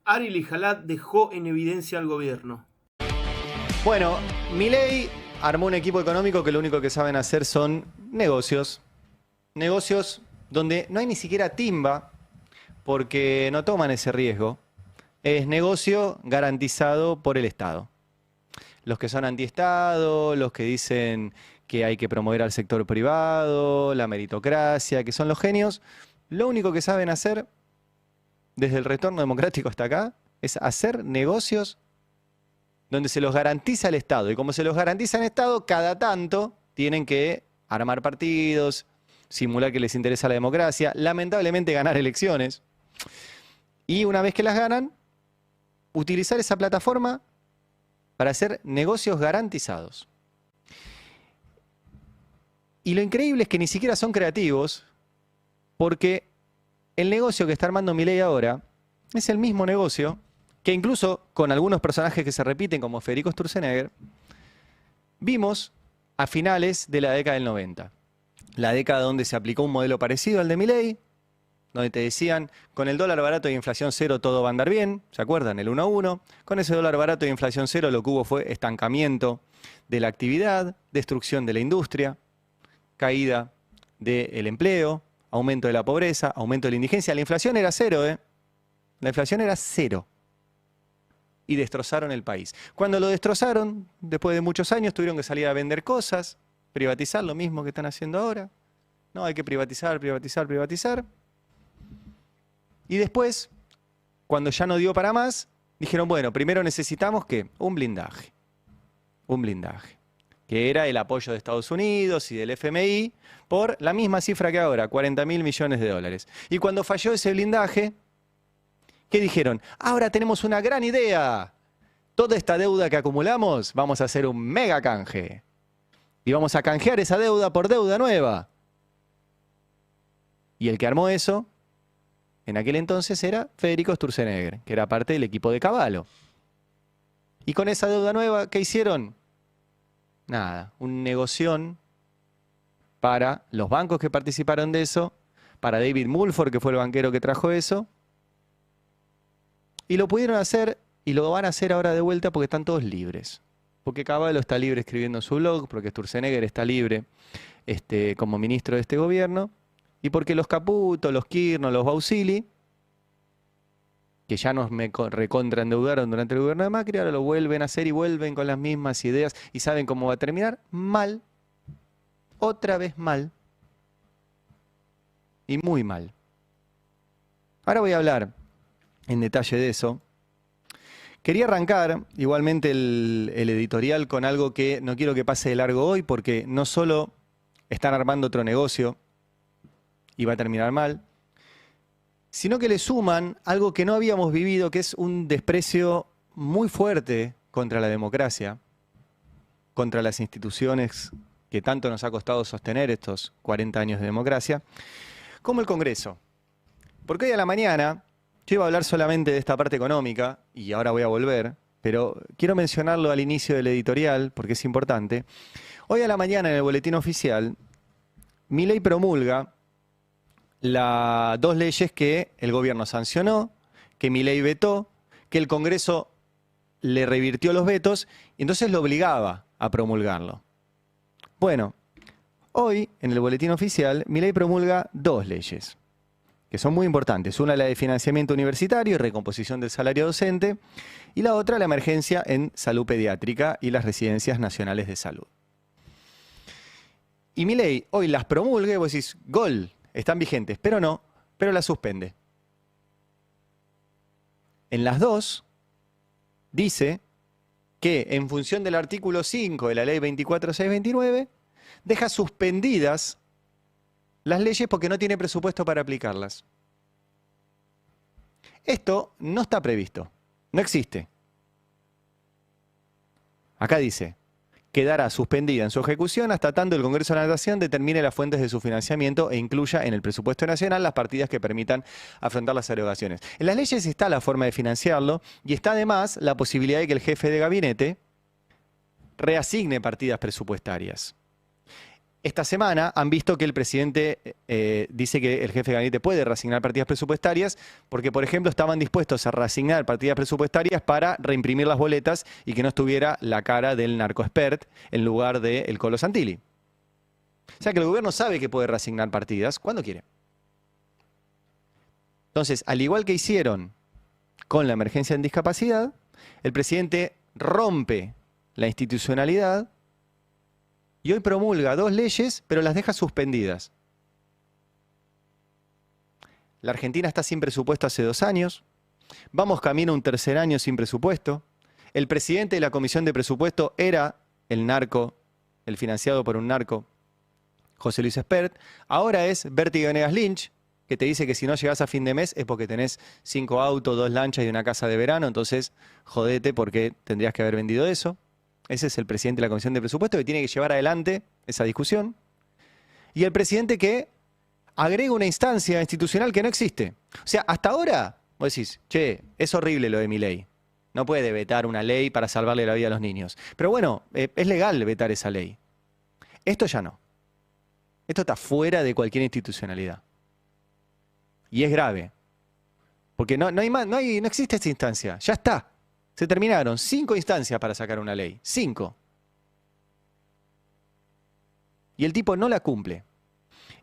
Ari Lijalad dejó en evidencia al gobierno. Bueno, Milei armó un equipo económico que lo único que saben hacer son negocios. Negocios donde no hay ni siquiera timba, porque no toman ese riesgo. Es negocio garantizado por el Estado. Los que son antiestado, los que dicen que hay que promover al sector privado, la meritocracia, que son los genios, lo único que saben hacer, desde el retorno democrático hasta acá, es hacer negocios donde se los garantiza el Estado. Y como se los garantiza el Estado, cada tanto tienen que armar partidos, simular que les interesa la democracia, lamentablemente ganar elecciones. Y una vez que las ganan, utilizar esa plataforma para hacer negocios garantizados. Y lo increíble es que ni siquiera son creativos, porque el negocio que está armando Milei ahora es el mismo negocio que incluso con algunos personajes que se repiten, como Federico Sturzenegger, vimos a finales de la década del 90. La década donde se aplicó un modelo parecido al de Milei, donde te decían, con el dólar barato y inflación cero todo va a andar bien, ¿se acuerdan? El 1 a 1. Con ese dólar barato y inflación cero lo que hubo fue estancamiento de la actividad, destrucción de la industria, caída del empleo, aumento de la pobreza, aumento de la indigencia. La inflación era cero, ¿eh? La inflación era cero. Y destrozaron el país. Cuando lo destrozaron, después de muchos años, tuvieron que salir a vender cosas, privatizar, lo mismo que están haciendo ahora. No, hay que privatizar, privatizar, privatizar. Y después, cuando ya no dio para más, dijeron, bueno, primero necesitamos, ¿qué? Un blindaje. Un blindaje. Que era el apoyo de Estados Unidos y del FMI por la misma cifra que ahora, 40.000 millones de dólares. Y cuando falló ese blindaje, ¿qué dijeron? Ahora tenemos una gran idea. Toda esta deuda que acumulamos, vamos a hacer un mega canje. Y vamos a canjear esa deuda por deuda nueva. Y el que armó eso, en aquel entonces, era Federico Sturzenegger, que era parte del equipo de Cavallo. Y con esa deuda nueva, ¿qué hicieron? Nada, un negoción para los bancos que participaron de eso, para David Mulford, que fue el banquero que trajo eso. Y lo pudieron hacer y lo van a hacer ahora de vuelta porque están todos libres. Porque Cavallo está libre escribiendo en su blog, porque Sturzenegger está libre como ministro de este gobierno, y porque los Caputo, los Kirchner, los Bausili, que ya nos recontraendeudaron durante el gobierno de Macri, ahora lo vuelven a hacer y vuelven con las mismas ideas y saben cómo va a terminar. Mal. Otra vez mal. Y muy mal. Ahora voy a hablar en detalle de eso. Quería arrancar igualmente el editorial con algo que no quiero que pase de largo hoy, porque no solo están armando otro negocio y va a terminar mal, sino que le suman algo que no habíamos vivido, que es un desprecio muy fuerte contra la democracia, contra las instituciones que tanto nos ha costado sostener estos 40 años de democracia, como el Congreso. Porque hoy a la mañana, yo iba a hablar solamente de esta parte económica, y ahora voy a volver, pero quiero mencionarlo al inicio del editorial, porque es importante. Hoy a la mañana en el boletín oficial, Milei promulga dos leyes que el gobierno sancionó, que Milei vetó, que el Congreso le revirtió los vetos, y entonces lo obligaba a promulgarlo. Bueno, hoy en el boletín oficial, Milei promulga dos leyes, que son muy importantes. Una, la de financiamiento universitario y recomposición del salario docente, y la otra, la emergencia en salud pediátrica y las residencias nacionales de salud. Y Milei hoy las promulga y vos decís, gol, están vigentes, pero no, pero las suspende. En las dos, dice que en función del artículo 5 de la ley 24629, deja suspendidas las leyes porque no tiene presupuesto para aplicarlas. Esto no está previsto, no existe. Acá dice, quedará suspendida en su ejecución hasta tanto el Congreso de la Nación determine las fuentes de su financiamiento e incluya en el presupuesto nacional las partidas que permitan afrontar las erogaciones. En las leyes está la forma de financiarlo y está además la posibilidad de que el jefe de gabinete reasigne partidas presupuestarias. Esta semana han visto que el presidente dice que el jefe de gabinete puede reasignar partidas presupuestarias porque, por ejemplo, estaban dispuestos a reasignar partidas presupuestarias para reimprimir las boletas y que no estuviera la cara del narcoexpert en lugar del Colo Santilli. O sea que el gobierno sabe que puede reasignar partidas cuando quiere. Entonces, al igual que hicieron con la emergencia en discapacidad, el presidente rompe la institucionalidad y hoy promulga 2 leyes, pero las deja suspendidas. La Argentina está sin presupuesto hace 2 años. Vamos camino a un tercer año sin presupuesto. El presidente de la Comisión de Presupuesto era el narco, el financiado por un narco, José Luis Espert. Ahora es Bertie Venegas Lynch, que te dice que si no llegás a fin de mes es porque tenés 5 autos, 2 lanchas y una casa de verano, entonces jodete porque tendrías que haber vendido eso. Ese es el presidente de la Comisión de Presupuesto que tiene que llevar adelante esa discusión. Y el presidente que agrega una instancia institucional que no existe. O sea, hasta ahora vos decís, che, es horrible lo de Milei. No puede vetar una ley para salvarle la vida a los niños. Pero bueno, es legal vetar esa ley. Esto ya no. Esto está fuera de cualquier institucionalidad. Y es grave. Porque no existe esta instancia. Ya está. Se terminaron 5 instancias para sacar una ley. 5. Y el tipo no la cumple.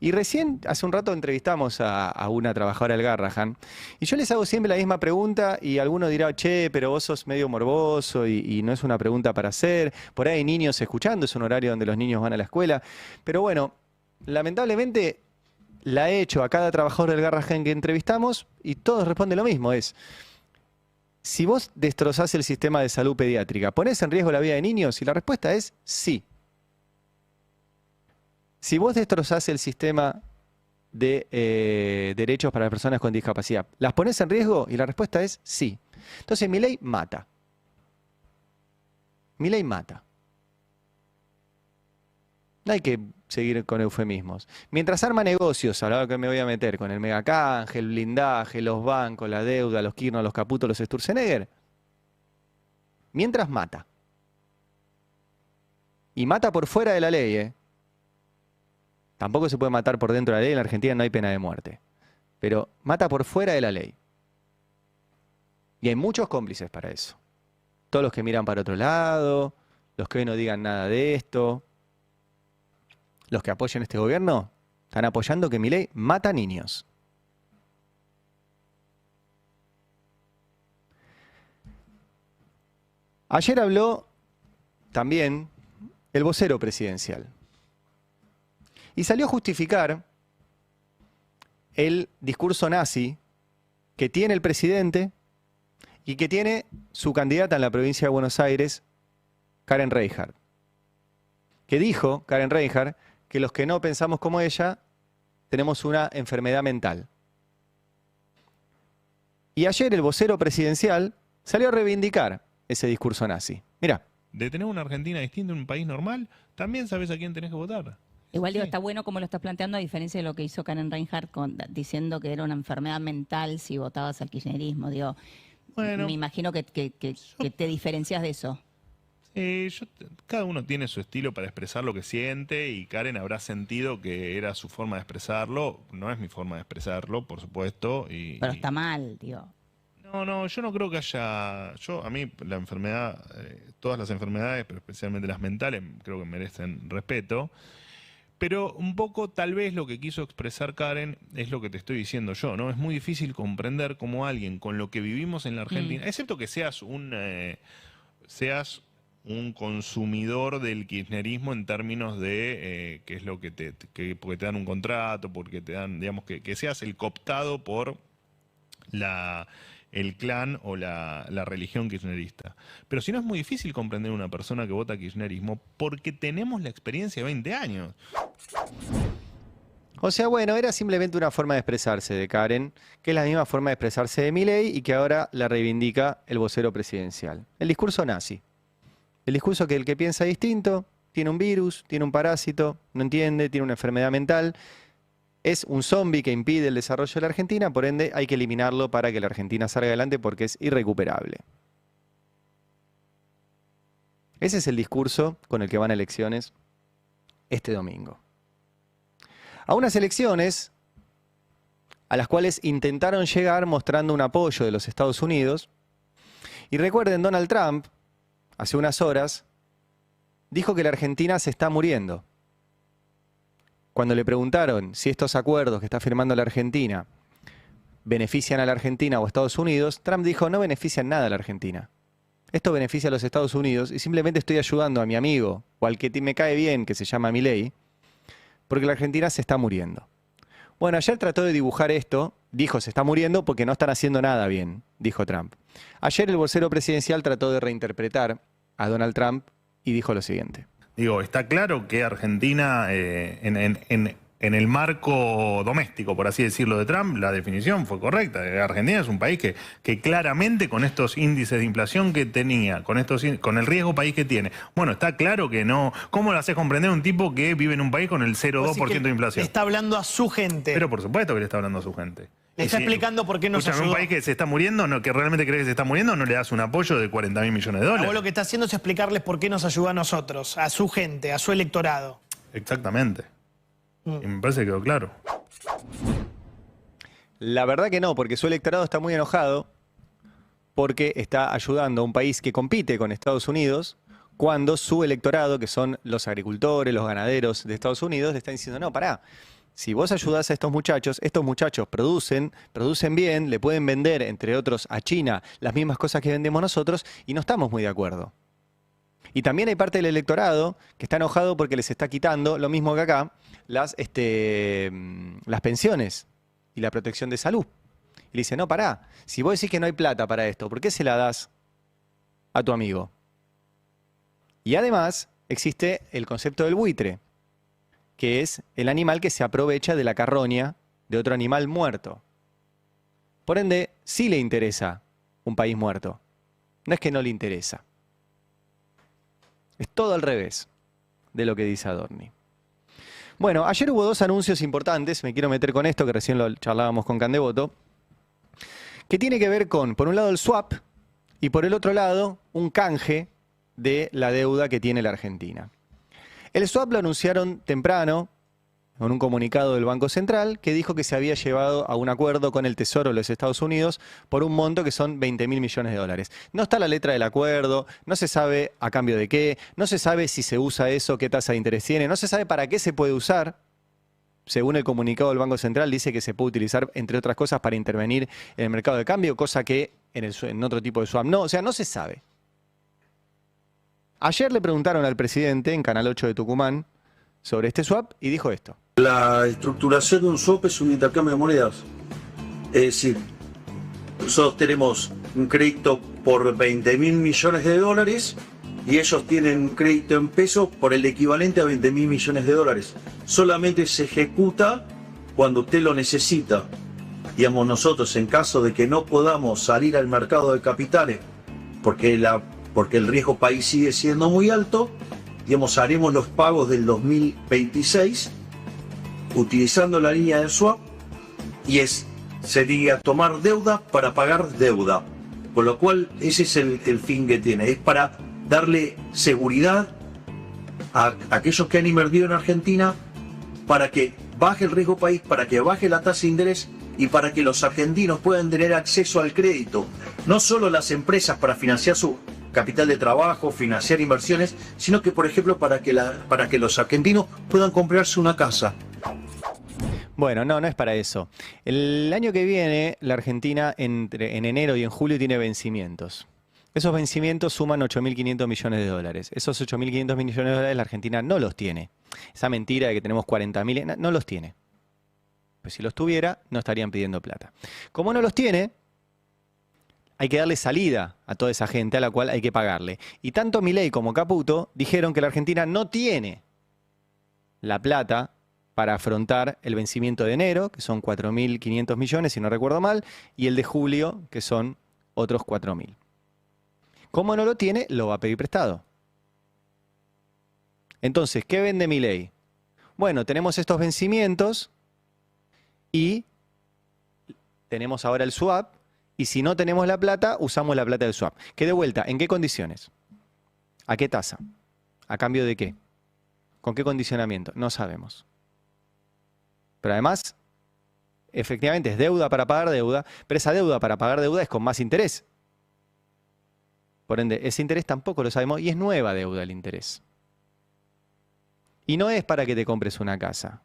Y recién, hace un rato, entrevistamos a una trabajadora del Garrahan. Y yo les hago siempre la misma pregunta y alguno dirá, che, pero vos sos medio morboso y no es una pregunta para hacer. Por ahí hay niños escuchando, es un horario donde los niños van a la escuela. Pero bueno, lamentablemente la he hecho a cada trabajador del Garrahan que entrevistamos y todos responden lo mismo. Si vos destrozás el sistema de salud pediátrica, ¿ponés en riesgo la vida de niños? Y la respuesta es sí. Si vos destrozás el sistema de derechos para las personas con discapacidad, ¿las ponés en riesgo? Y la respuesta es sí. Entonces, Milei mata. Milei mata. No hay que seguir con eufemismos. Mientras arma negocios, a la hora que me voy a meter con el megacanje, el blindaje, los bancos, la deuda, los Kirchner, los Caputo, los Sturzenegger, mientras mata. Y mata por fuera de la ley, ¿eh? Tampoco se puede matar por dentro de la ley, en la Argentina no hay pena de muerte. Pero mata por fuera de la ley. Y hay muchos cómplices para eso. Todos los que miran para otro lado, los que hoy no digan nada de esto. Los que apoyan este gobierno están apoyando que Milei mata niños. Ayer habló también el vocero presidencial. Y salió a justificar el discurso nazi que tiene el presidente y que tiene su candidata en la provincia de Buenos Aires, Karen Reinhardt. Que dijo, Karen Reinhardt, que los que no pensamos como ella tenemos una enfermedad mental. Y ayer el vocero presidencial salió a reivindicar ese discurso nazi. Mirá. De tener una Argentina distinta en un país normal, también sabes a quién tenés que votar. Igual digo, Sí. está bueno como lo estás planteando, a diferencia de lo que hizo Karen Reinhardt diciendo que era una enfermedad mental si votabas al kirchnerismo. Digo, Bueno, me imagino que te diferencias de eso. cada uno tiene su estilo para expresar lo que siente y Karen habrá sentido que era su forma de expresarlo. No es mi forma de expresarlo, por supuesto. Pero está mal, digo. No, yo no creo que haya... a mí la enfermedad, todas las enfermedades, pero especialmente las mentales, creo que merecen respeto. Pero un poco tal vez lo que quiso expresar Karen es lo que te estoy diciendo yo, ¿no? Es muy difícil comprender cómo alguien con lo que vivimos en la Argentina, excepto que seas un consumidor del kirchnerismo en términos de qué es lo que porque te dan un contrato, porque te dan, digamos, que seas el cooptado por el clan o la religión kirchnerista. Pero si no, es muy difícil comprender una persona que vota kirchnerismo porque tenemos la experiencia de 20 años. O sea, bueno, era simplemente una forma de expresarse de Karen, que es la misma forma de expresarse de Milei y que ahora la reivindica el vocero presidencial. El discurso nazi. El discurso que el que piensa distinto tiene un virus, tiene un parásito, no entiende, tiene una enfermedad mental. Es un zombie que impide el desarrollo de la Argentina, por ende hay que eliminarlo para que la Argentina salga adelante porque es irrecuperable. Ese es el discurso con el que van a elecciones este domingo. a unas elecciones a las cuales intentaron llegar mostrando un apoyo de los Estados Unidos. Y recuerden, Donald Trump, hace unas horas, dijo que la Argentina se está muriendo. Cuando le preguntaron si estos acuerdos que está firmando la Argentina benefician a la Argentina o a Estados Unidos, Trump dijo, no benefician nada a la Argentina. Esto beneficia a los Estados Unidos y simplemente estoy ayudando a mi amigo o al que me cae bien, que se llama Milei, porque la Argentina se está muriendo. Bueno, ayer trató de dibujar esto, dijo se está muriendo porque no están haciendo nada bien, dijo Trump. Ayer el vocero presidencial trató de reinterpretar a Donald Trump y dijo lo siguiente. Digo, está claro que Argentina, en el marco doméstico, por así decirlo, de Trump, la definición fue correcta. Argentina es un país que claramente con estos índices de inflación que tenía, con el riesgo país que tiene, bueno, está claro que no. ¿Cómo lo haces comprender a un tipo que vive en un país con el 0,2% de inflación? Le está hablando a su gente. Pero por supuesto que le está hablando a su gente. Le está explicando por qué nos ayudó. Un país que se está muriendo, que realmente cree que se está muriendo, no le das un apoyo de 40.000 millones de dólares. Vos lo que está haciendo es explicarles por qué nos ayuda a nosotros, a su gente, a su electorado. Exactamente. Y me parece que quedó claro. La verdad que no, porque su electorado está muy enojado porque está ayudando a un país que compite con Estados Unidos cuando su electorado, que son los agricultores, los ganaderos de Estados Unidos, le están diciendo, no, pará. Si vos ayudás a estos muchachos producen bien, le pueden vender, entre otros, a China las mismas cosas que vendemos nosotros y no estamos muy de acuerdo. Y también hay parte del electorado que está enojado porque les está quitando, lo mismo que acá, las pensiones y la protección de salud. Y le dice, no, pará, si vos decís que no hay plata para esto, ¿por qué se la das a tu amigo? Y además existe el concepto del buitre, que es el animal que se aprovecha de la carroña de otro animal muerto. Por ende, sí le interesa un país muerto. No es que no le interesa. Es todo al revés de lo que dice Adorni. Bueno, ayer hubo dos anuncios importantes, me quiero meter con esto, que recién lo charlábamos con Candevoto, que tiene que ver con, por un lado, el swap y por el otro lado, un canje de la deuda que tiene la Argentina. El swap lo anunciaron temprano, con un comunicado del Banco Central, que dijo que se había llevado a un acuerdo con el Tesoro de los Estados Unidos por un monto que son 20.000 millones de dólares. No está la letra del acuerdo, no se sabe a cambio de qué, no se sabe si se usa eso, qué tasa de interés tiene, no se sabe para qué se puede usar. Según el comunicado del Banco Central, dice que se puede utilizar, entre otras cosas, para intervenir en el mercado de cambio, cosa que en otro tipo de swap no, o sea, no se sabe. Ayer le preguntaron al presidente en Canal 8 de Tucumán sobre este swap y dijo esto. La estructuración de un swap es un intercambio de monedas. Es decir, nosotros tenemos un crédito por 20.000 millones de dólares y ellos tienen un crédito en pesos por el equivalente a 20.000 millones de dólares. Solamente se ejecuta cuando usted lo necesita. Digamos, nosotros en caso de que no podamos salir al mercado de capitales porque el riesgo país sigue siendo muy alto, digamos, haremos los pagos del 2026 utilizando la línea de swap y sería tomar deuda para pagar deuda. Con lo cual ese es el fin que tiene, es para darle seguridad a aquellos que han invertido en Argentina para que baje el riesgo país, para que baje la tasa de interés y para que los argentinos puedan tener acceso al crédito. No solo las empresas para financiar su capital de trabajo, financiar inversiones, sino que, por ejemplo, para que los argentinos puedan comprarse una casa. Bueno, no es para eso. El año que viene, la Argentina en enero y en julio tiene vencimientos. Esos vencimientos suman 8.500 millones de dólares. Esos 8.500 millones de dólares la Argentina no los tiene. Esa mentira de que tenemos 40.000, no los tiene. Pues si los tuviera, no estarían pidiendo plata. Como no los tiene, hay que darle salida a toda esa gente a la cual hay que pagarle. Y tanto Milei como Caputo dijeron que la Argentina no tiene la plata para afrontar el vencimiento de enero, que son 4.500 millones, si no recuerdo mal, y el de julio, que son otros 4.000. Como no lo tiene, lo va a pedir prestado. Entonces, ¿qué vende Milei? Bueno, tenemos estos vencimientos y tenemos ahora el swap, y si no tenemos la plata, usamos la plata del swap. Que de vuelta, ¿en qué condiciones? ¿A qué tasa? ¿A cambio de qué? ¿Con qué condicionamiento? No sabemos. pero además, efectivamente es deuda para pagar deuda, pero esa deuda para pagar deuda es con más interés. Por ende, ese interés tampoco lo sabemos y es nueva deuda el interés. Y no es para que te compres una casa.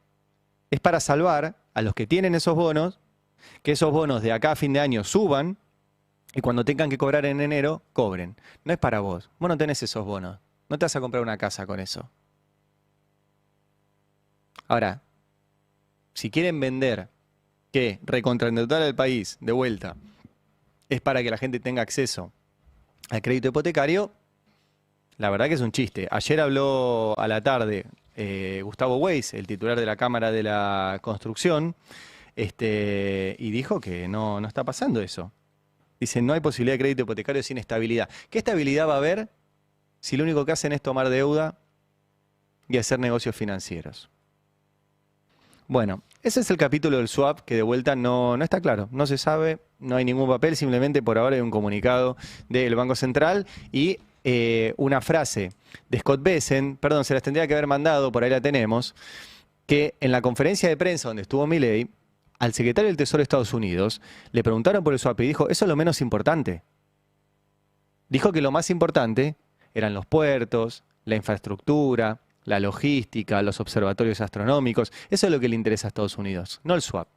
Es para salvar a los que tienen esos bonos, que esos bonos de acá a fin de año suban y cuando tengan que cobrar en enero, cobren. No es para vos. Vos no tenés esos bonos. No te vas a comprar una casa con eso. Ahora, si quieren vender que recontraendeudar al país de vuelta es para que la gente tenga acceso al crédito hipotecario, la verdad que es un chiste. Ayer habló a la tarde Gustavo Weiss, el titular de la Cámara de la Construcción, y dijo que no está pasando eso. Dice, no hay posibilidad de crédito hipotecario sin estabilidad. ¿Qué estabilidad va a haber si lo único que hacen es tomar deuda y hacer negocios financieros? Bueno, ese es el capítulo del swap que de vuelta no está claro, no se sabe, no hay ningún papel, simplemente por ahora hay un comunicado del Banco Central y una frase de Scott Bessent, perdón, se las tendría que haber mandado, por ahí la tenemos, que en la conferencia de prensa donde estuvo Milei, al secretario del Tesoro de Estados Unidos le preguntaron por el swap y dijo, eso es lo menos importante. Dijo que lo más importante eran los puertos, la infraestructura, la logística, los observatorios astronómicos. Eso es lo que le interesa a Estados Unidos, no el swap.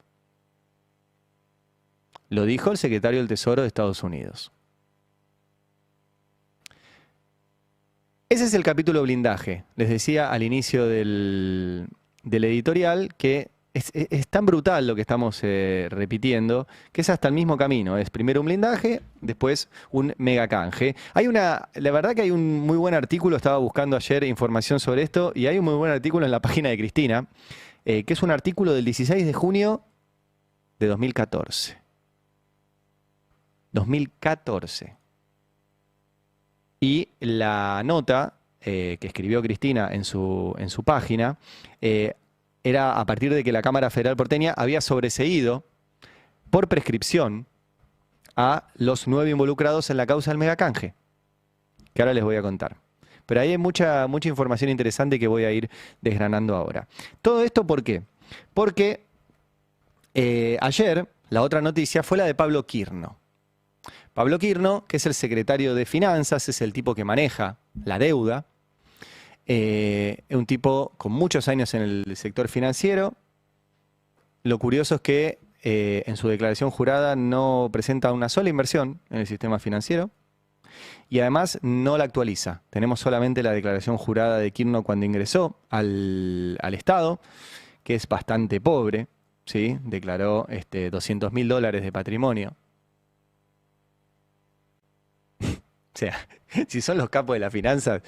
Lo dijo el secretario del Tesoro de Estados Unidos. Ese es el capítulo blindaje. Les decía al inicio del editorial que es tan brutal lo que estamos repitiendo, que es hasta el mismo camino. Es primero un blindaje, después un mega canje. La verdad que hay un muy buen artículo, estaba buscando ayer información sobre esto, y hay un muy buen artículo en la página de Cristina, que es un artículo del 16 de junio de 2014. 2014. Y la nota que escribió Cristina en su página era a partir de que la Cámara Federal porteña había sobreseído por prescripción a los 9 involucrados en la causa del megacanje, que ahora les voy a contar. Pero ahí hay mucha información interesante que voy a ir desgranando ahora. ¿Todo esto por qué? Porque ayer la otra noticia fue la de Pablo Quirno. Pablo Quirno, que es el secretario de Finanzas, es el tipo que maneja la deuda. Es un tipo con muchos años en el sector financiero. Lo curioso es que en su declaración jurada no presenta una sola inversión en el sistema financiero y además no la actualiza. Tenemos solamente la declaración jurada de Quirno cuando ingresó al Estado, que es bastante pobre, ¿sí? Declaró $200.000 de patrimonio. O sea, si son los capos de las finanzas,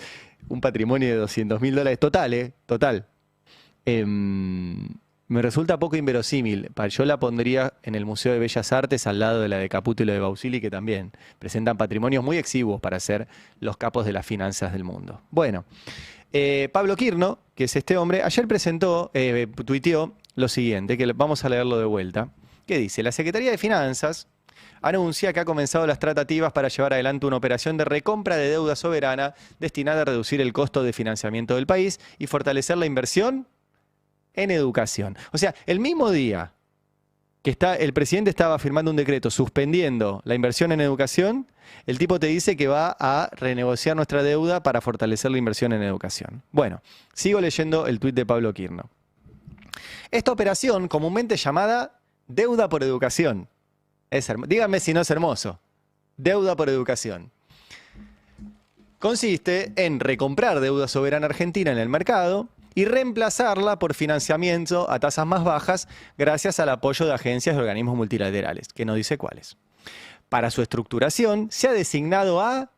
un patrimonio de $200.000 total, total. Me resulta poco inverosímil. Yo la pondría en el Museo de Bellas Artes al lado de la de Caputo y la de Bausili, que también presentan patrimonios muy exiguos para ser los capos de las finanzas del mundo. Bueno, Pablo Quirno, que es este hombre, ayer tuiteó lo siguiente, que vamos a leerlo de vuelta, que dice, la Secretaría de Finanzas anuncia que ha comenzado las tratativas para llevar adelante una operación de recompra de deuda soberana destinada a reducir el costo de financiamiento del país y fortalecer la inversión en educación. O sea, el mismo día que el presidente estaba firmando un decreto suspendiendo la inversión en educación, el tipo te dice que va a renegociar nuestra deuda para fortalecer la inversión en educación. Bueno, sigo leyendo el tuit de Pablo Quirno. Esta operación, comúnmente llamada deuda por educación, díganme si no es hermoso. Deuda por educación. Consiste en recomprar deuda soberana argentina en el mercado y reemplazarla por financiamiento a tasas más bajas gracias al apoyo de agencias y organismos multilaterales, que no dice cuáles. Para su estructuración se ha designado a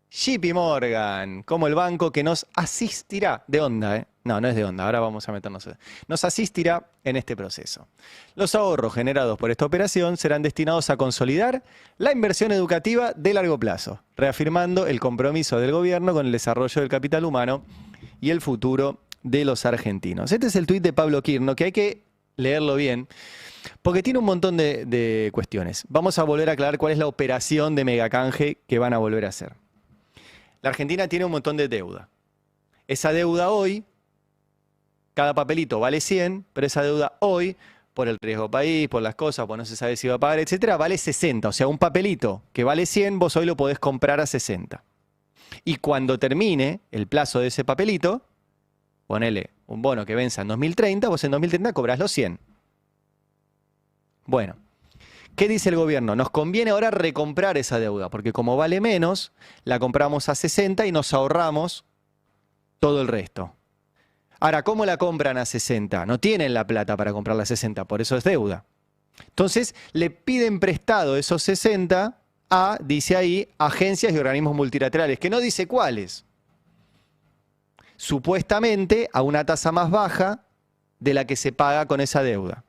JP Morgan como el banco que nos asistirá. De onda, ¿eh? No es de onda, ahora vamos a meternos. Nos asistirá en este proceso. Los ahorros generados por esta operación serán destinados a consolidar la inversión educativa de largo plazo, reafirmando el compromiso del gobierno con el desarrollo del capital humano y el futuro de los argentinos. Este es el tuit de Pablo Quirno, que hay que leerlo bien, porque tiene un montón de cuestiones. Vamos a volver a aclarar cuál es la operación de megacanje que van a volver a hacer. La Argentina tiene un montón de deuda. Esa deuda hoy cada papelito vale 100, pero esa deuda hoy, por el riesgo país, por las cosas, pues no se sabe si va a pagar, etcétera, vale 60. O sea, un papelito que vale 100, vos hoy lo podés comprar a 60. Y cuando termine el plazo de ese papelito, ponele un bono que venza en 2030, vos en 2030 cobrás los 100. Bueno, ¿qué dice el gobierno? Nos conviene ahora recomprar esa deuda, porque como vale menos, la compramos a 60 y nos ahorramos todo el resto. Ahora, ¿cómo la compran a 60? No tienen la plata para comprarla a 60, por eso es deuda. Entonces, le piden prestado esos 60 a, dice ahí, agencias y organismos multilaterales, que no dice cuáles. Supuestamente a una tasa más baja de la que se paga con esa deuda.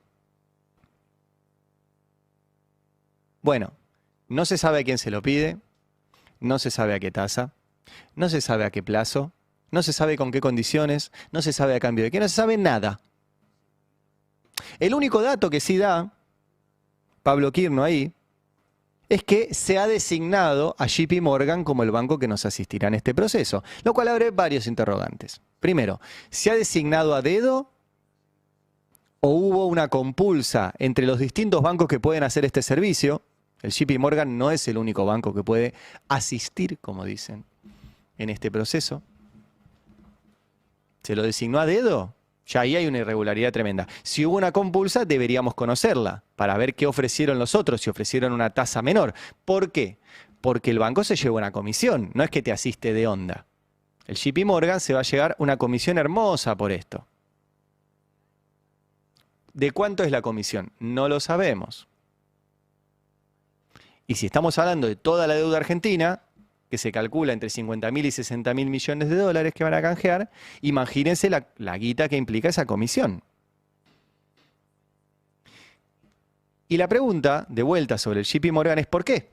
Bueno, no se sabe a quién se lo pide, no se sabe a qué tasa, no se sabe a qué plazo, no se sabe con qué condiciones, no se sabe a cambio de qué, no se sabe nada. El único dato que sí da Pablo Quirno ahí es que se ha designado a JP Morgan como el banco que nos asistirá en este proceso, lo cual abre varios interrogantes. Primero, ¿se ha designado a dedo o hubo una compulsa entre los distintos bancos que pueden hacer este servicio? El JP Morgan no es el único banco que puede asistir, como dicen, en este proceso. ¿Se lo designó a dedo? Ya ahí hay una irregularidad tremenda. Si hubo una compulsa, deberíamos conocerla para ver qué ofrecieron los otros, si ofrecieron una tasa menor. ¿Por qué? Porque el banco se lleva una comisión, no es que te asiste de onda. El JP Morgan se va a llegar una comisión hermosa por esto. ¿De cuánto es la comisión? No lo sabemos. Y si estamos hablando de toda la deuda argentina, que se calcula entre 50.000 y 60.000 millones de dólares que van a canjear, imagínense la guita que implica esa comisión. Y la pregunta, de vuelta sobre el JP Morgan, es ¿por qué?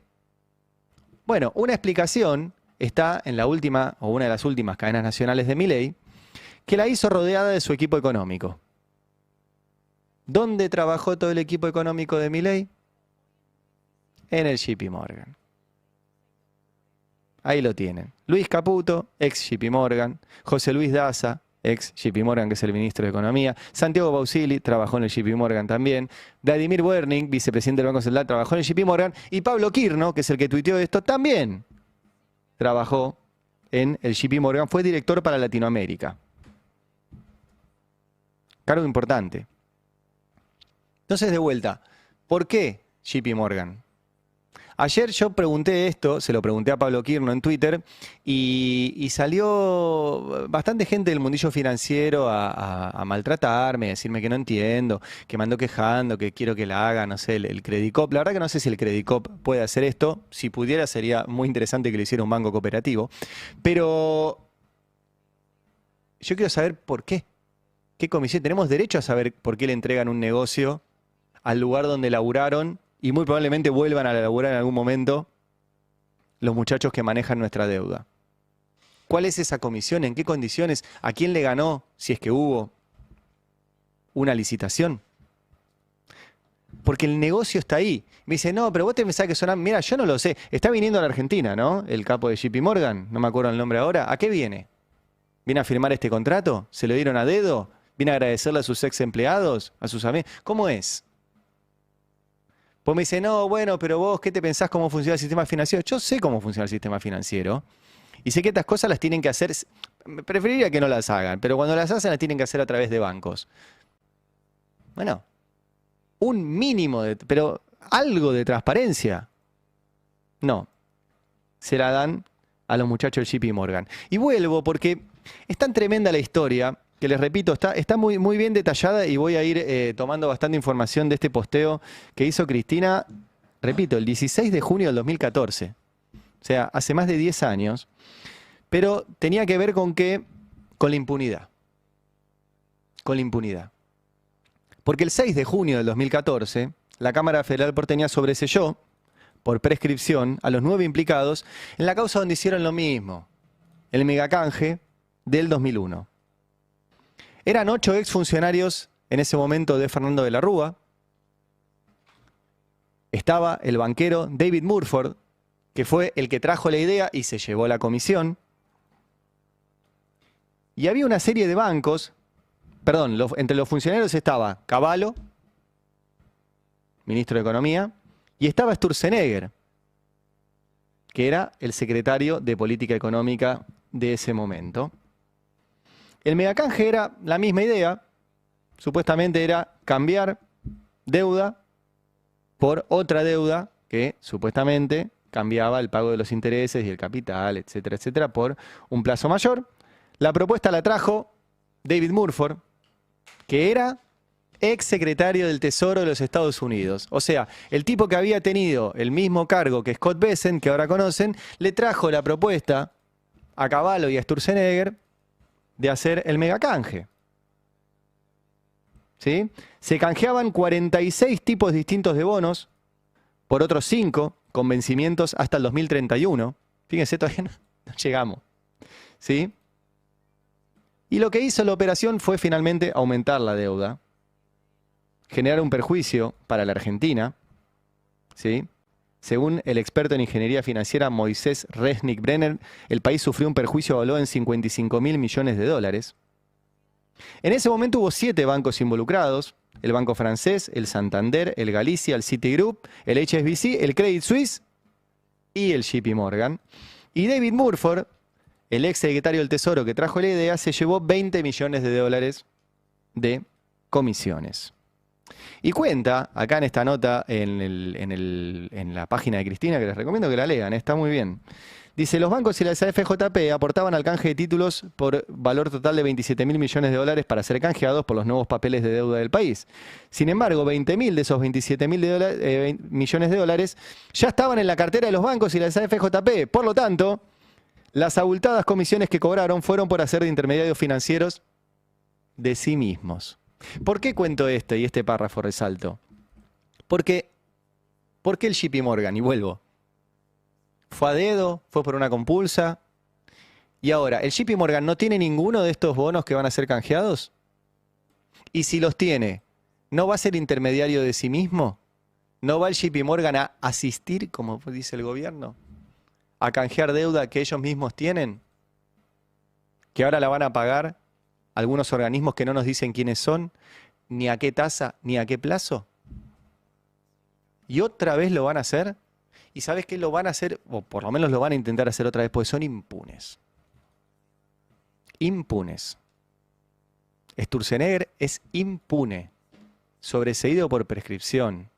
Bueno, una explicación está en la última, o una de las últimas cadenas nacionales de Milei, que la hizo rodeada de su equipo económico. ¿Dónde trabajó todo el equipo económico de Milei? En el JP Morgan. Ahí lo tienen. Luis Caputo, ex JP Morgan. José Luis Daza, ex JP Morgan, que es el ministro de Economía. Santiago Bausili trabajó en el JP Morgan también. Vladimir Werning, vicepresidente del Banco Central, trabajó en el JP Morgan. Y Pablo Quirno, que es el que tuiteó esto, también trabajó en el JP Morgan. Fue director para Latinoamérica. Cargo importante. Entonces, de vuelta, ¿por qué JP Morgan? Ayer yo pregunté esto, se lo pregunté a Pablo Quirno en Twitter, y salió bastante gente del mundillo financiero a maltratarme, a decirme que no entiendo, que me ando quejando, que quiero que la haga, no sé, el Credicop. La verdad que no sé si el Credicop puede hacer esto. Si pudiera sería muy interesante que lo hiciera un banco cooperativo. Pero yo quiero saber por qué. ¿Qué comisión? Tenemos derecho a saber por qué le entregan un negocio al lugar donde laburaron y muy probablemente vuelvan a laburar en algún momento los muchachos que manejan nuestra deuda. ¿Cuál es esa comisión? ¿En qué condiciones? ¿A quién le ganó? Si es que hubo una licitación. Porque el negocio está ahí. Me dice, no, pero vos te pensás que son... Mira, yo no lo sé. Está viniendo a la Argentina, ¿no? El capo de JP Morgan, no me acuerdo el nombre ahora. ¿A qué viene? ¿Viene a firmar este contrato? ¿Se lo dieron a dedo? ¿Viene a agradecerle a sus ex empleados? ¿A sus amigos? ¿Cómo es? Pues me dice, no, bueno, pero vos, ¿qué te pensás cómo funciona el sistema financiero? Yo sé cómo funciona el sistema financiero y sé que estas cosas las tienen que hacer, preferiría que no las hagan, pero cuando las hacen las tienen que hacer a través de bancos. Bueno, un mínimo, pero algo de transparencia. No, se la dan a los muchachos del JP Morgan. Y vuelvo porque es tan tremenda la historia que les repito, está muy, muy bien detallada y voy a ir tomando bastante información de este posteo que hizo Cristina, repito, el 16 de junio del 2014. O sea, hace más de 10 años. Pero tenía que ver con qué, con la impunidad. Con la impunidad. Porque el 6 de junio del 2014, la Cámara Federal porteña sobreseyó, por prescripción, a los 9 implicados en la causa donde hicieron lo mismo, el megacanje del 2001. Eran 8 exfuncionarios en ese momento de Fernando de la Rúa. Estaba el banquero David Murford, que fue el que trajo la idea y se llevó la comisión. Y había una serie de bancos perdón, entre los funcionarios estaba Cavallo, ministro de Economía, y estaba Sturzenegger, que era el secretario de Política Económica de ese momento. El megacanje era la misma idea, supuestamente era cambiar deuda por otra deuda que supuestamente cambiaba el pago de los intereses y el capital, etcétera, etcétera, por un plazo mayor. La propuesta la trajo David Murford, que era ex secretario del Tesoro de los Estados Unidos. O sea, el tipo que había tenido el mismo cargo que Scott Bessent, que ahora conocen, le trajo la propuesta a Cavallo y a Sturzenegger de hacer el megacanje. ¿Sí? Se canjeaban 46 tipos distintos de bonos por otros 5 con vencimientos hasta el 2031. Fíjense, todavía no llegamos. ¿Sí? Y lo que hizo la operación fue finalmente aumentar la deuda, generar un perjuicio para la Argentina. ¿Sí? Según el experto en ingeniería financiera Moisés Resnick Brenner, el país sufrió un perjuicio valuado en 55.000 millones de dólares. En ese momento hubo 7 bancos involucrados: el Banco Francés, el Santander, el Galicia, el Citigroup, el HSBC, el Credit Suisse y el JP Morgan. Y David Murford, el ex secretario del Tesoro que trajo la idea, se llevó 20 millones de dólares de comisiones. Y cuenta, acá en esta nota, en la página de Cristina, que les recomiendo que la lean, está muy bien. Dice, los bancos y la SAFJP aportaban al canje de títulos por valor total de 27.000 millones de dólares para ser canjeados por los nuevos papeles de deuda del país. Sin embargo, 20.000 de esos 27.000 millones de dólares ya estaban en la cartera de los bancos y la SAFJP. Por lo tanto, las abultadas comisiones que cobraron fueron por hacer de intermediarios financieros de sí mismos. ¿Por qué cuento esto y este párrafo resalto? ¿Por qué el JP Morgan? Y vuelvo. ¿Fue a dedo? ¿Fue por una compulsa? Y ahora, ¿el JP Morgan no tiene ninguno de estos bonos que van a ser canjeados? Y si los tiene, ¿no va a ser intermediario de sí mismo? ¿No va el JP Morgan a asistir, como dice el gobierno, a canjear deuda que ellos mismos tienen? ¿Que ahora la van a pagar algunos organismos que no nos dicen quiénes son, ni a qué tasa, ni a qué plazo? ¿Y otra vez lo van a hacer? ¿Y sabes qué lo van a hacer? O por lo menos lo van a intentar hacer otra vez, porque son impunes. Impunes. Sturzenegger es impune, sobreseído por prescripción.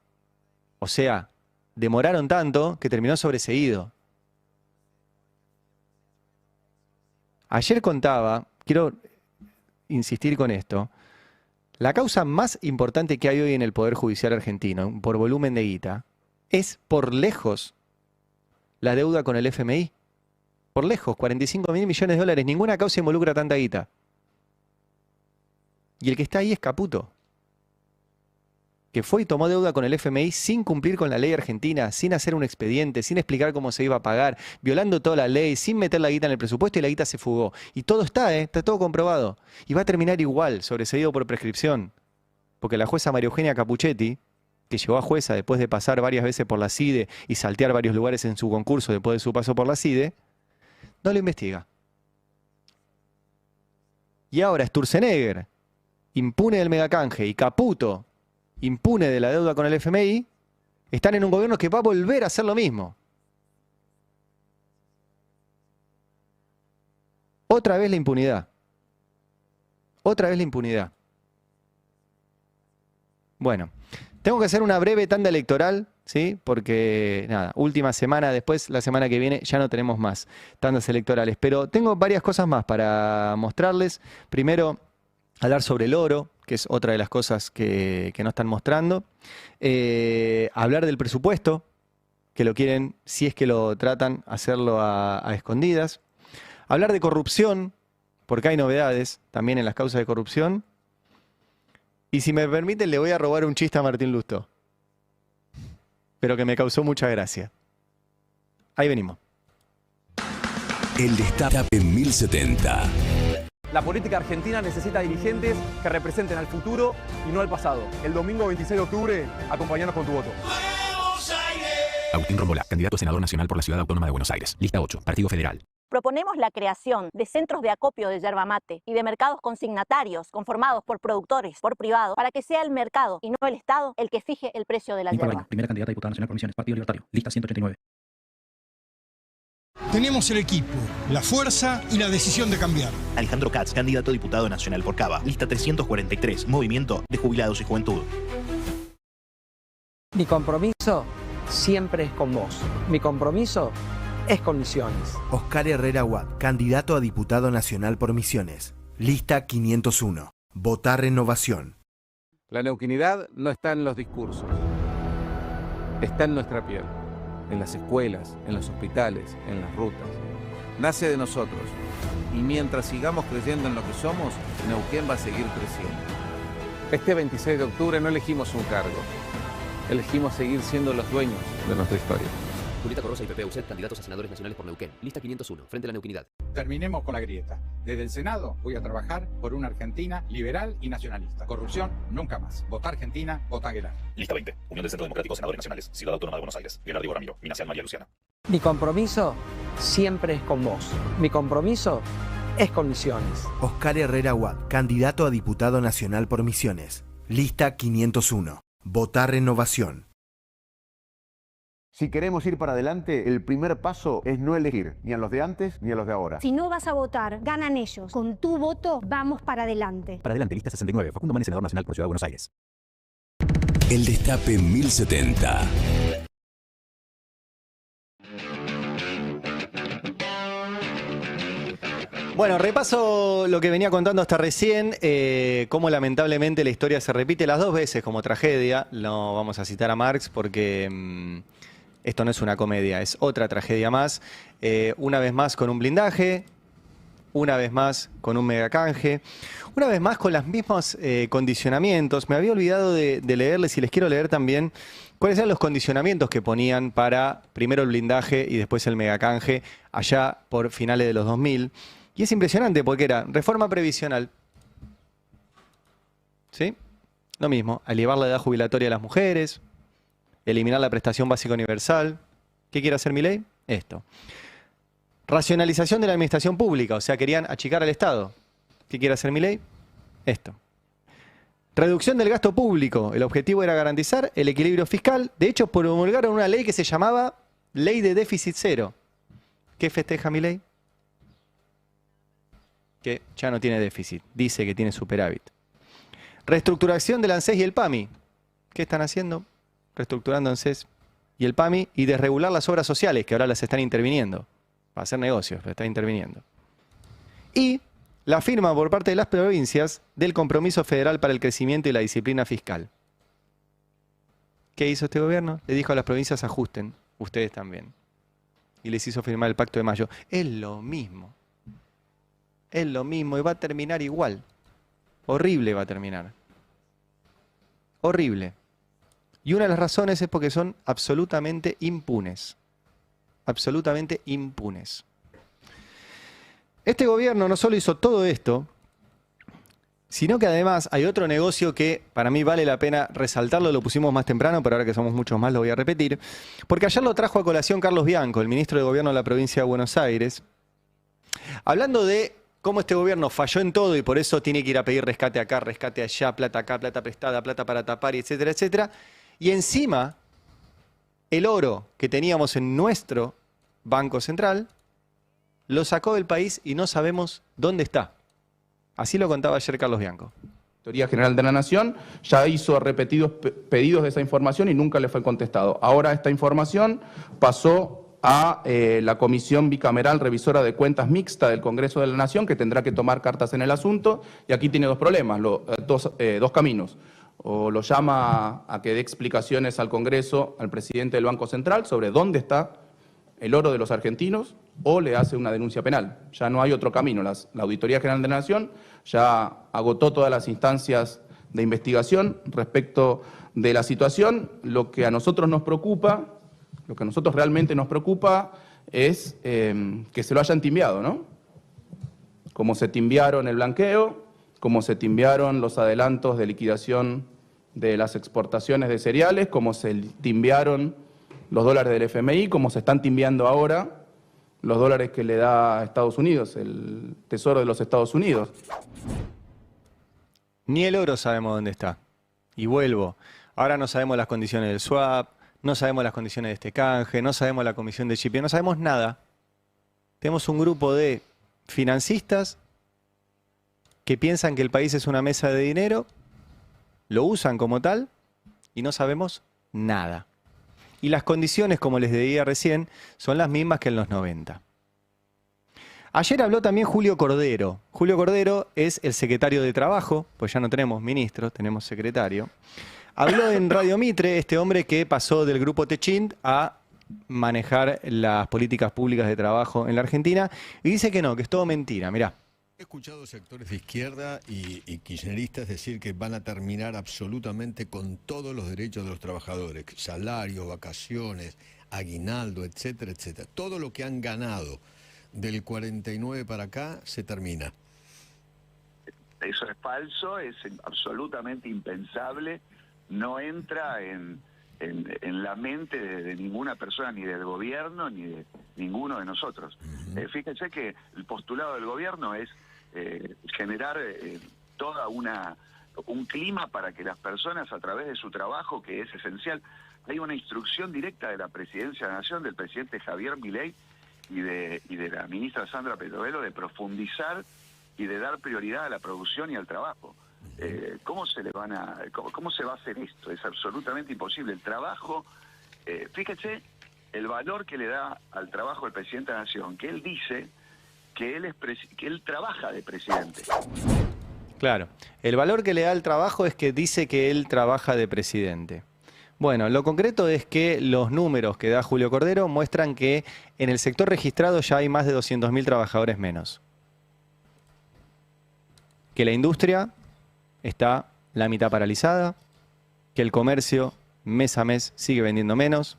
O sea, demoraron tanto que terminó sobreseído. Ayer contaba, quiero insistir con esto, la causa más importante que hay hoy en el Poder Judicial argentino, por volumen de guita, es por lejos la deuda con el FMI. Por lejos, 45.000 millones de dólares. Ninguna causa involucra tanta guita. Y el que está ahí es Caputo, que fue y tomó deuda con el FMI sin cumplir con la ley argentina, sin hacer un expediente, sin explicar cómo se iba a pagar, violando toda la ley, sin meter la guita en el presupuesto, y la guita se fugó. Y todo está todo comprobado. Y va a terminar igual, sobreseído por prescripción. Porque la jueza María Eugenia Capuchetti, que llegó a jueza después de pasar varias veces por la CIDE y saltear varios lugares en su concurso después de su paso por la CIDE, no lo investiga. Y ahora Sturzenegger, impune del megacanje, y Caputo, impune de la deuda con el FMI, están en un gobierno que va a volver a hacer lo mismo. Otra vez la impunidad. Otra vez la impunidad. Bueno, tengo que hacer una breve tanda electoral, ¿sí? Porque, nada, última semana, después la semana que viene ya no tenemos más tandas electorales. Pero tengo varias cosas más para mostrarles. Primero, hablar sobre el oro, que es otra de las cosas que no están mostrando. Hablar del presupuesto, que lo quieren, si es que lo tratan, hacerlo a escondidas. Hablar de corrupción, porque hay novedades también en las causas de corrupción. Y si me permiten, le voy a robar un chiste a Martín Lustó, pero que me causó mucha gracia. Ahí venimos. El Destape en 1070. La política argentina necesita dirigentes que representen al futuro y no al pasado. El domingo 26 de octubre, acompáñanos con tu voto. Agustín Rombolá, candidato a senador nacional por la Ciudad Autónoma de Buenos Aires. Lista 8, Partido Federal. proponemos la creación de centros de acopio de yerba mate y de mercados consignatarios conformados por productores, por privados, para que sea el mercado y no el Estado el que fije el precio de la yerba. Primera candidata a diputada nacional por Misiones, Partido Libertario, lista 189. Tenemos el equipo, la fuerza y la decisión de cambiar. Alejandro Katz, candidato a diputado nacional por Cava, lista 343, Movimiento de Jubilados y Juventud. Mi compromiso siempre es con vos. Mi compromiso es con Misiones. Oscar Herrera Watt, candidato a diputado nacional por Misiones, lista 501, Votar Renovación. La neuquinidad no está en los discursos, está en nuestra piel. En las escuelas, en los hospitales, en las rutas. Nace de nosotros. Y mientras sigamos creyendo en lo que somos, Neuquén va a seguir creciendo. Este 26 de octubre no elegimos un cargo. Elegimos seguir siendo los dueños de nuestra historia. Julieta Corrosa y Pepe Ucet, candidatos a senadores nacionales por Neuquén. Lista 501, Frente a la Neuquinidad. Terminemos con la grieta. Desde el Senado voy a trabajar por una Argentina liberal y nacionalista. Corrupción, nunca más. Vota Argentina, vota Aguilar. Lista 20, Unión del Centro Democrático, Senadores Nacionales, Ciudad Autónoma de Buenos Aires. Leonardo Ramiro, Minacial María Luciana. Mi compromiso siempre es con vos. Mi compromiso es con Misiones. Oscar Herrera Watt, candidato a diputado nacional por Misiones, lista 501, Votar Renovación. Si queremos ir para adelante, el primer paso es no elegir ni a los de antes ni a los de ahora. Si no vas a votar, ganan ellos. Con tu voto, vamos para adelante. Para adelante, lista 69, Facundo Manes, senador nacional por Ciudad de Buenos Aires. El Destape 1070. Bueno, repaso lo que venía contando hasta recién, cómo lamentablemente la historia se repite las dos veces como tragedia. No vamos a citar a Marx porque esto no es una comedia, es otra tragedia más. Una vez más con un blindaje, una vez más con un megacanje, una vez más con los mismos condicionamientos. Me había olvidado de leerles y les quiero leer también cuáles eran los condicionamientos que ponían para primero el blindaje y después el megacanje allá por finales de los 2000. Y es impresionante porque era reforma previsional, ¿sí? Lo mismo, elevar la edad jubilatoria de las mujeres, eliminar la prestación básica universal. ¿Qué quiere hacer Milei? Esto. Racionalización de la administración pública, o sea, querían achicar al Estado. ¿Qué quiere hacer Milei? Esto. Reducción del gasto público. El objetivo era garantizar el equilibrio fiscal. De hecho, promulgaron una ley que se llamaba Ley de Déficit Cero. ¿Qué festeja Milei? Que ya no tiene déficit, dice que tiene superávit. Reestructuración del ANSES y el PAMI. ¿Qué están haciendo? Reestructurando ANSES y el PAMI y desregular las obras sociales, que ahora las están interviniendo. Para hacer negocios, pero están interviniendo. Y la firma por parte de las provincias del Compromiso Federal para el Crecimiento y la Disciplina Fiscal. ¿Qué hizo este gobierno? Le dijo a las provincias ajusten, ustedes también. Y les hizo firmar el Pacto de Mayo. Es lo mismo. Es lo mismo y va a terminar igual. Horrible va a terminar. Horrible. Y una de las razones es porque son absolutamente impunes. Absolutamente impunes. Este gobierno no solo hizo todo esto, sino que además hay otro negocio que para mí vale la pena resaltarlo. Lo pusimos más temprano, pero ahora que somos muchos más lo voy a repetir. Porque ayer lo trajo a colación Carlos Bianco, el ministro de Gobierno de la provincia de Buenos Aires, hablando de cómo este gobierno falló en todo y por eso tiene que ir a pedir rescate acá, rescate allá, plata acá, plata prestada, plata para tapar, etcétera, etcétera. Y encima, el oro que teníamos en nuestro Banco Central lo sacó del país y no sabemos dónde está. Así lo contaba ayer Carlos Bianco. La Auditoría General de la Nación ya hizo repetidos pedidos de esa información y nunca le fue contestado. Ahora esta información pasó a la Comisión Bicameral Revisora de Cuentas Mixta del Congreso de la Nación, que tendrá que tomar cartas en el asunto, y aquí tiene dos problemas, dos caminos. O lo llama a que dé explicaciones al Congreso, al presidente del Banco Central, sobre dónde está el oro de los argentinos, o le hace una denuncia penal. Ya no hay otro camino. La Auditoría General de la Nación ya agotó todas las instancias de investigación respecto de la situación. Lo que a nosotros nos preocupa, lo que a nosotros realmente nos preocupa es que se lo hayan timbiado, ¿no? Como se timbiaron el blanqueo, como se timbiaron los adelantos de liquidación de las exportaciones de cereales, como se timbiaron los dólares del FMI, como se están timbiando ahora los dólares que le da Estados Unidos, el Tesoro de los Estados Unidos. Ni el oro sabemos dónde está. Y vuelvo. Ahora no sabemos las condiciones del swap, no sabemos las condiciones de este canje, no sabemos la comisión de chipeo, no sabemos nada. Tenemos un grupo de financistas que piensan que el país es una mesa de dinero, lo usan como tal y no sabemos nada. Y las condiciones, como les decía recién, son las mismas que en los 90. Ayer habló también Julio Cordero. Julio Cordero es el secretario de Trabajo, pues ya no tenemos ministro, tenemos secretario. Habló en Radio Mitre, este hombre que pasó del grupo Techint a manejar las políticas públicas de trabajo en la Argentina, y dice que no, que es todo mentira. Mirá. He escuchado sectores de izquierda y kirchneristas decir que van a terminar absolutamente con todos los derechos de los trabajadores, salarios, vacaciones, aguinaldo, etcétera, etcétera. Todo lo que han ganado del 49 para acá se termina. Eso es falso, es absolutamente impensable, no entra en la mente de ninguna persona, ni del gobierno, ni de ninguno de nosotros. Fíjense que el postulado del gobierno es generar toda un clima para que las personas, a través de su trabajo, que es esencial, hay una instrucción directa de la Presidencia de la Nación, del presidente Javier Milei y de la ministra Sandra Petrovello, de profundizar y de dar prioridad a la producción y al trabajo. ¿Cómo se va a hacer esto? Es absolutamente imposible. El trabajo, fíjese el valor que le da al trabajo el presidente de la Nación, que él dice que él trabaja de presidente. Claro, el valor que le da al trabajo es que dice que él trabaja de presidente. Bueno, lo concreto es que los números que da Julio Cordero muestran que en el sector registrado ya hay más de 200.000 trabajadores menos. Que la industria está la mitad paralizada, que el comercio mes a mes sigue vendiendo menos,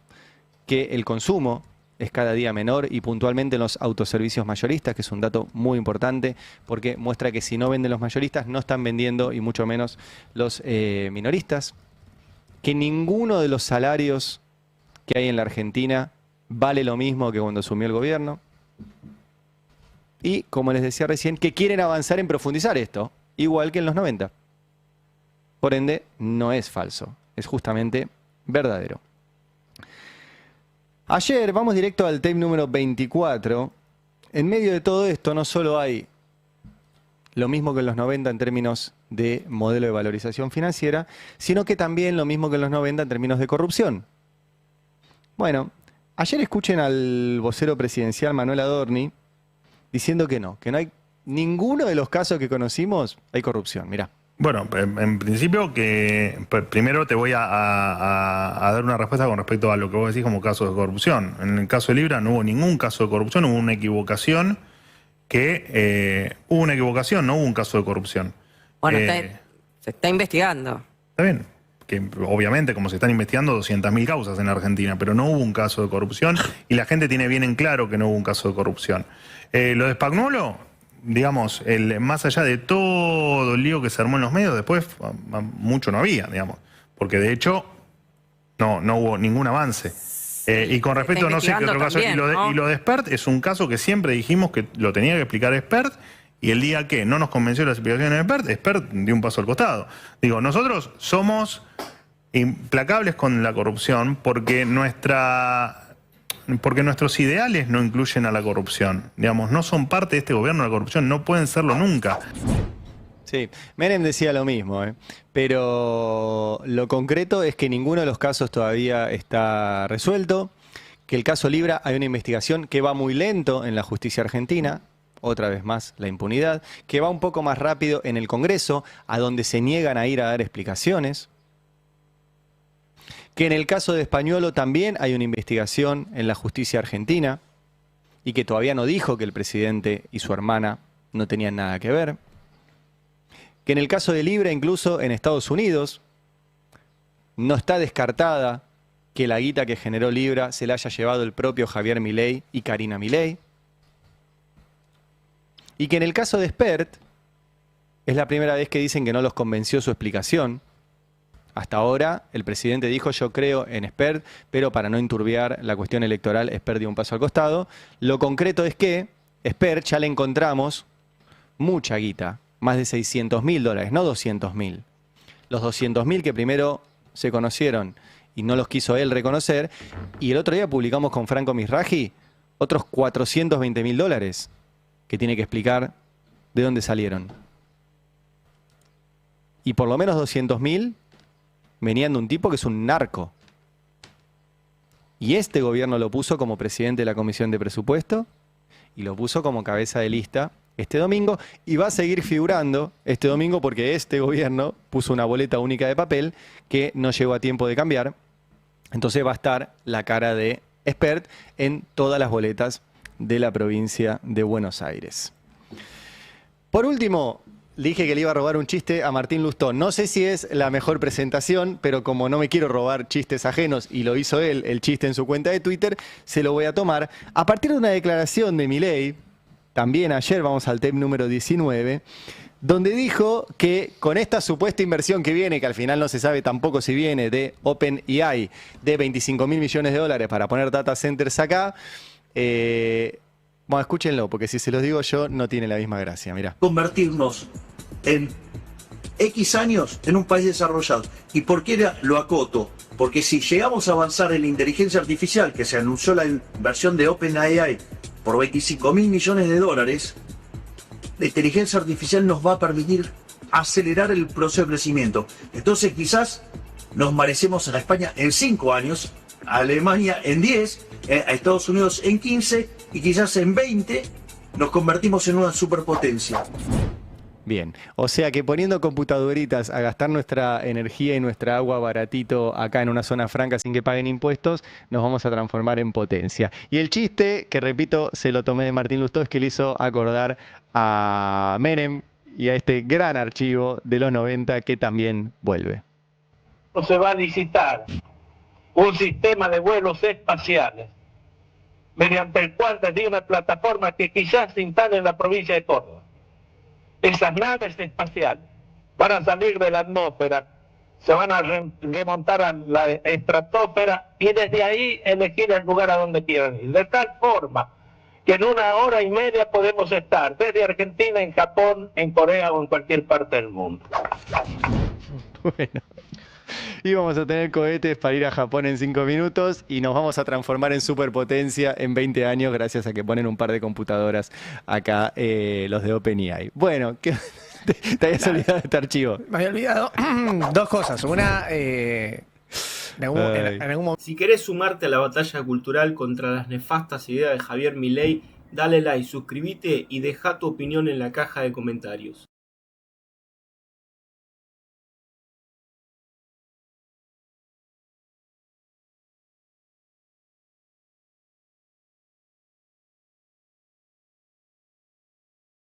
que el consumo es cada día menor y puntualmente en los autoservicios mayoristas, que es un dato muy importante porque muestra que si no venden los mayoristas no están vendiendo y mucho menos los minoristas, que ninguno de los salarios que hay en la Argentina vale lo mismo que cuando asumió el gobierno y, como les decía recién, que quieren avanzar en profundizar esto, igual que en los 90. Por ende, no es falso, es justamente verdadero. Ayer, vamos directo al tape número 24, en medio de todo esto no solo hay lo mismo que en los 90 en términos de modelo de valorización financiera, sino que también lo mismo que en los 90 en términos de corrupción. Bueno, ayer escuchen al vocero presidencial Manuel Adorni diciendo que no hay ninguno de los casos que conocimos hay corrupción. Mirá. Bueno, en principio que primero te voy a dar una respuesta con respecto a lo que vos decís como caso de corrupción. En el caso de Libra no hubo ningún caso de corrupción, hubo una equivocación hubo una equivocación, no hubo un caso de corrupción. Bueno, se está investigando. Está bien, que obviamente como se están investigando 200.000 causas en Argentina, pero no hubo un caso de corrupción y la gente tiene bien en claro que no hubo un caso de corrupción. Lo de Spagnuolo, digamos, más allá de todo el lío que se armó en los medios, después mucho no había, digamos, porque de hecho no hubo ningún avance. Y con respecto a no sé qué otro caso, también, y lo de Spert es un caso que siempre dijimos que lo tenía que explicar Spert, y el día que no nos convenció las explicaciones de Spert dio un paso al costado. Digo, nosotros somos implacables con la corrupción porque nuestros ideales no incluyen a la corrupción. Digamos, no son parte de este gobierno de la corrupción, no pueden serlo nunca. Sí, Menem decía lo mismo, pero lo concreto es que ninguno de los casos todavía está resuelto, que el caso Libra hay una investigación que va muy lento en la justicia argentina, otra vez más la impunidad, que va un poco más rápido en el Congreso, a donde se niegan a ir a dar explicaciones, que en el caso de Spagnuolo también hay una investigación en la justicia argentina y que todavía no dijo que el presidente y su hermana no tenían nada que ver, que en el caso de Libra, incluso en Estados Unidos, no está descartada que la guita que generó Libra se la haya llevado el propio Javier Milei y Karina Milei, y que en el caso de Spert, es la primera vez que dicen que no los convenció su explicación, Hasta ahora el presidente dijo yo creo en Spert, pero para no enturbiar la cuestión electoral, Spert dio un paso al costado. Lo concreto es que Spert ya le encontramos mucha guita, más de $600.000, no 200.000. Los 200.000 que primero se conocieron y no los quiso él reconocer, y el otro día publicamos con Franco Misraji otros $420.000 que tiene que explicar de dónde salieron. Y por lo menos 200.000 venían de un tipo que es un narco. Y este gobierno lo puso como presidente de la Comisión de Presupuesto y lo puso como cabeza de lista este domingo, y va a seguir figurando este domingo porque este gobierno puso una boleta única de papel que no llegó a tiempo de cambiar. Entonces va a estar la cara de Spert en todas las boletas de la provincia de Buenos Aires. Por último, le dije que le iba a robar un chiste a Martín Lustó. No sé si es la mejor presentación, pero como no me quiero robar chistes ajenos y lo hizo él, el chiste en su cuenta de Twitter, se lo voy a tomar. A partir de una declaración de Milei, también ayer, vamos al tape número 19, donde dijo que con esta supuesta inversión que viene, que al final no se sabe tampoco si viene, de OpenAI, de $25.000 millones para poner data centers acá, bueno, escúchenlo, porque si se los digo yo, no tiene la misma gracia, mirá. Convertirnos en X años en un país desarrollado. ¿Y por qué lo acoto? Porque si llegamos a avanzar en la inteligencia artificial, que se anunció la inversión de OpenAI por $25.000 millones, la inteligencia artificial nos va a permitir acelerar el proceso de crecimiento. Entonces quizás nos merecemos a España en 5 años, a Alemania en 10, a Estados Unidos en 15 y quizás en 20 nos convertimos en una superpotencia. Bien, o sea que poniendo computadoritas a gastar nuestra energía y nuestra agua baratito acá en una zona franca sin que paguen impuestos, nos vamos a transformar en potencia. Y el chiste, que repito, se lo tomé de Martín Lustó, es que le hizo acordar a Menem y a este gran archivo de los 90 que también vuelve. Se va a licitar un sistema de vuelos espaciales mediante el cual desde una plataforma que quizás se instale en la provincia de Córdoba. Esas naves espaciales van a salir de la atmósfera, se van a remontar a la estratosfera y desde ahí elegir el lugar a donde quieran ir. De tal forma que en 1 hora y media podemos estar desde Argentina, en Japón, en Corea o en cualquier parte del mundo. Bueno, y vamos a tener cohetes para ir a Japón en 5 minutos y nos vamos a transformar en superpotencia en 20 años gracias a que ponen un par de computadoras acá, los de OpenAI. Bueno, te habías olvidado de este archivo. Me había olvidado 2 cosas. Una, en algún momento... Si querés sumarte a la batalla cultural contra las nefastas ideas de Javier Milei, dale like, suscríbete y deja tu opinión en la caja de comentarios.